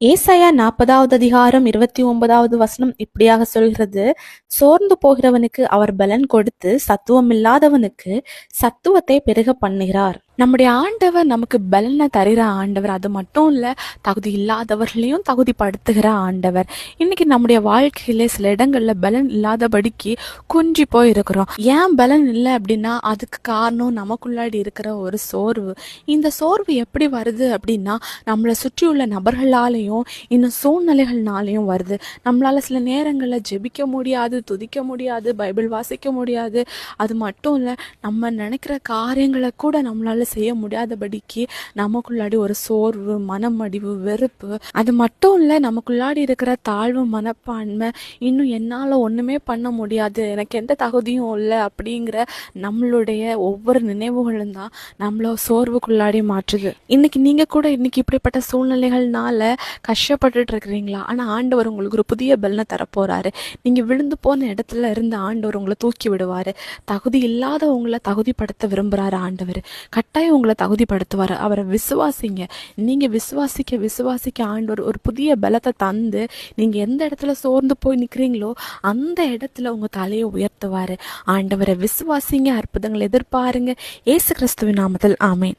ஏசாயா 40வது அதிகாரம் 29வது வசனம் இப்படியாக சொல்கிறது, சோர்ந்து போகிறவனுக்கு அவர் பலன் கொடுத்து சத்துவமில்லாதவனுக்கு சத்துவத்தை பெருக பண்ணுகிறார். நம்முடைய ஆண்டவர் நமக்கு பலனை தருகிற ஆண்டவர். அது மட்டும் இல்லை, தகுதி இல்லாதவர்களையும் தகுதிப்படுத்துகிற ஆண்டவர். இன்னைக்கு நம்முடைய வாழ்க்கையில சில இடங்கள்ல பலன் இல்லாதபடிக்கு குன்றி போய் இருக்கிறோம். ஏன் பலன் இல்லை அப்படின்னா அதுக்கு காரணம் நமக்குள்ளாடி இருக்கிற ஒரு சோர்வு. இந்த சோர்வு எப்படி வருது அப்படின்னா நம்மளை சுற்றியுள்ள நபர்களாலையும் இன்னும் சூழ்நிலைகள்னாலையும் வருது. நம்மளால சில நேரங்களில் ஜெபிக்க முடியாது, துதிக்க முடியாது, பைபிள் வாசிக்க முடியாது. அது மட்டும் இல்லை, நம்ம நினைக்கிற காரியங்களை கூட நம்மளால செய்ய முடியாதபடிக்கு நமக்குள்ளாடி ஒரு சோர்வு, மனமடிவு, வெறுப்பு. அது மட்டும் இல்லை, நமக்குள்ளாடி இருக்கிற தாழ்வு மனப்பான்மை, இன்னும் என்னால் ஒன்றுமே பண்ண முடியாது, எனக்கு எந்த தகுதியும் இல்லை அப்படிங்கிற நம்மளுடைய ஒவ்வொரு நினைவுகளும் தான் நம்மள சோர்வுக்குள்ளாடி மாற்றுது. இன்னைக்கு நீங்கள் கூட இன்னைக்கு இப்படிப்பட்ட சூழ்நிலைகள்னால கஷ்டப்பட்டுட்டு இருக்கிறீங்களா? ஆனால் ஆண்டவர் உங்களுக்கு ஒரு புதிய பலனை தரப்போறாரு. நீங்கள் விழுந்து போன இடத்துல இருந்து ஆண்டவர் உங்களை தூக்கி விடுவார். தகுதி இல்லாத உங்களை தகுதிப்படுத்த விரும்புகிறாரு ஆண்டவர். கட்டாயம் உங்களை தகுதிப்படுத்துவார். அவரை விசுவாசிங்க. நீங்கள் விசுவாசிக்க விசுவாசிக்க ஆண்டவர் ஒரு புதிய பலத்தை தந்து நீங்கள் எந்த இடத்துல சோர்ந்து போய் நிற்கிறீங்களோ அந்த இடத்துல உங்கள் தலையை உயர்த்துவார். ஆண்டவரை விசுவாசிங்க, அற்புதங்களை எதிர்பாருங்க. இயேசு கிறிஸ்துவின் நாமத்தில் ஆமென்.